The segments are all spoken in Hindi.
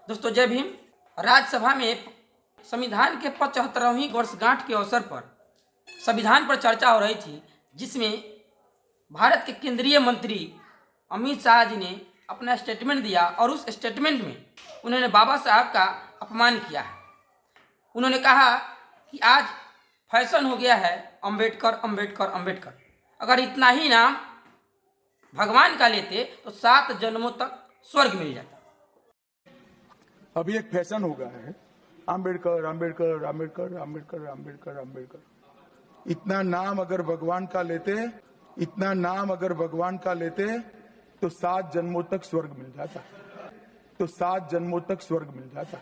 दोस्तों जय भीम। राज्यसभा में संविधान के 75वीं वर्षगांठ के अवसर पर संविधान पर चर्चा हो रही थी, जिसमें भारत के केंद्रीय मंत्री अमित शाह जी ने अपना स्टेटमेंट दिया और उस स्टेटमेंट में उन्होंने बाबा साहब का अपमान किया है। उन्होंने कहा कि आज फैशन हो गया है अंबेडकर अंबेडकर अंबेडकर। अगर इतना ही नाम भगवान का लेते तो 7 जन्मों तक स्वर्ग मिल जाता। अभी एक फैशन हो गया है अंबेडकर अंबेडकर अंबेडकर अंबेडकर अंबेडकर अंबेडकर। इतना नाम अगर भगवान का लेते तो 7 जन्मों तक स्वर्ग मिल जाता।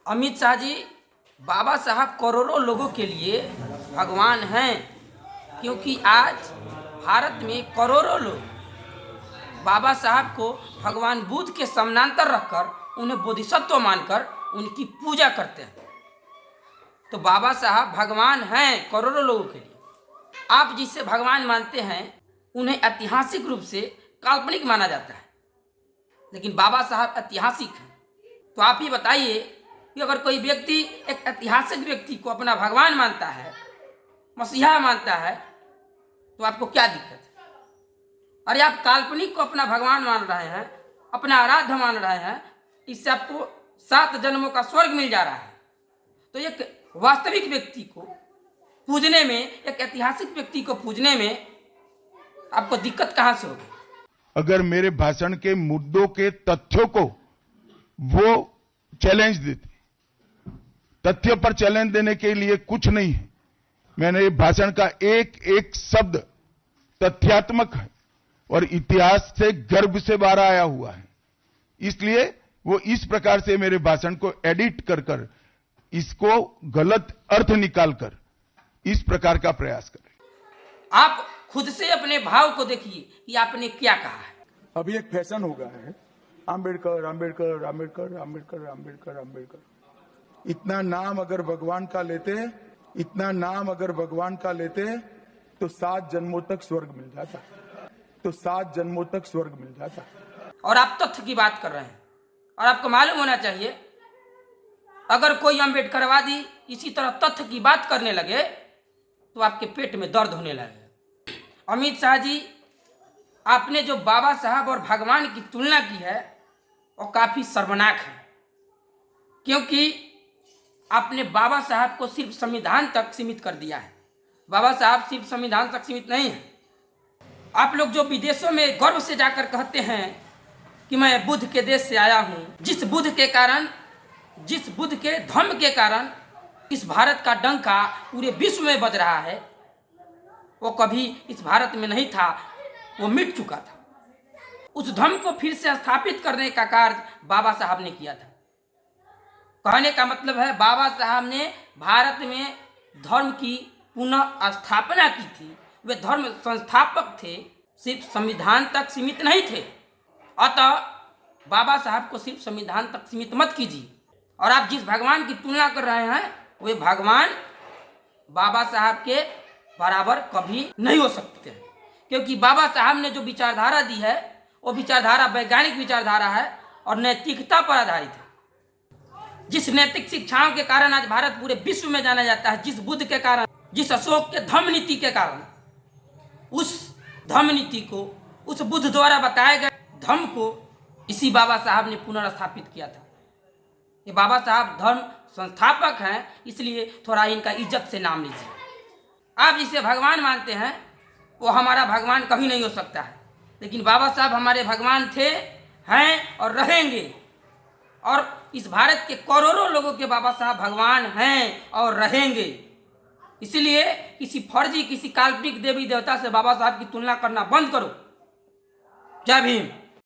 अमित शाह जी, बाबा साहब करोड़ों लोगों के लिए भगवान हैं, क्योंकि आज भारत में करोड़ों लोग बाबा साहब को भगवान बुद्ध के समानांतर रखकर उन्हें बोधिसत्व मानकर उनकी पूजा करते हैं। तो बाबा साहब भगवान हैं करोड़ों लोगों के लिए। आप जिसे भगवान मानते हैं उन्हें ऐतिहासिक रूप से काल्पनिक माना जाता है, लेकिन बाबा साहब ऐतिहासिक हैं। तो आप ही बताइए कि अगर कोई व्यक्ति एक ऐतिहासिक व्यक्ति को अपना भगवान मानता है, मसीहा मानता है, तो आपको क्या दिक्कत है? अरे आप काल्पनिक को अपना भगवान मान रहे हैं, अपना आराध्य मान रहे हैं, इससे आपको 7 जन्मों का स्वर्ग मिल जा रहा है। तो एक वास्तविक व्यक्ति को पूजने में, एक ऐतिहासिक व्यक्ति को पूजने में आपको दिक्कत कहां से होगी? अगर मेरे भाषण के मुद्दों के तथ्यों को वो चैलेंज देते, तथ्य पर चैलेंज देने के लिए कुछ नहीं है। मैंने भाषण का एक एक शब्द तथ्यात्मक है और इतिहास से गर्भ से बाहर आया हुआ है, इसलिए वो इस प्रकार से मेरे भाषण को एडिट कर इसको गलत अर्थ निकालकर इस प्रकार का प्रयास करें। आप खुद से अपने भाव को देखिए कि आपने क्या कहा है। अभी एक फैशन हो गया है अंबेडकर अंबेडकर अंबेडकर अंबेडकर अंबेडकर अंबेडकर। इतना नाम अगर भगवान का लेते तो 7 जन्मों तक स्वर्ग मिल जाता। और आप तथ्य की बात कर रहे हैं, और आपको मालूम होना चाहिए अगर कोई अंबेडकरवादी इसी तरह तथ्य की बात करने लगे तो आपके पेट में दर्द होने लगे। अमित शाह जी, आपने जो बाबा साहब और भगवान की तुलना की है वो काफी शर्मनाक है, क्योंकि आपने बाबा साहब को सिर्फ संविधान तक सीमित कर दिया है। बाबा साहब सिर्फ संविधान तक सीमित नहीं है। आप लोग जो विदेशों में गर्व से जाकर कहते हैं कि मैं बुद्ध के देश से आया हूं, जिस बुद्ध के धर्म के कारण इस भारत का डंका पूरे विश्व में बज रहा है, वो कभी इस भारत में नहीं था, वो मिट चुका था। उस धर्म को फिर से स्थापित करने का कार्य बाबा साहब ने किया था। कहने का मतलब है बाबा साहब ने भारत में धर्म की पुनः स्थापना की थी। वे धर्म संस्थापक थे, सिर्फ संविधान तक सीमित नहीं थे। अतः बाबा साहब को सिर्फ संविधान तक सीमित मत कीजिए। और आप जिस भगवान की तुलना कर रहे हैं वे भगवान बाबा साहब के बराबर कभी नहीं हो सकते, क्योंकि बाबा साहब ने जो विचारधारा दी है वो विचारधारा वैज्ञानिक विचारधारा है और नैतिकता पर आधारित है। जिस नैतिक शिक्षाओं के कारण आज भारत पूरे विश्व में जाना जाता है, जिस बुद्ध के कारण, जिस अशोक के धम्म नीति के कारण, उस धम्म नीति को, उस बुद्ध द्वारा बताए गए धम्म को इसी बाबा साहब ने पुनर्स्थापित किया था। ये बाबा साहब धर्म संस्थापक हैं, इसलिए थोड़ा इनका इज्जत से नाम लीजिए। आप जिसे भगवान मानते हैं वो हमारा भगवान कभी नहीं हो सकता है, लेकिन बाबा साहब हमारे भगवान थे, हैं और रहेंगे। और इस भारत के करोड़ों लोगों के बाबा साहब भगवान हैं और रहेंगे। इसलिए किसी फर्जी, किसी काल्पनिक देवी देवता से बाबा साहब की तुलना करना बंद करो। जय भीम।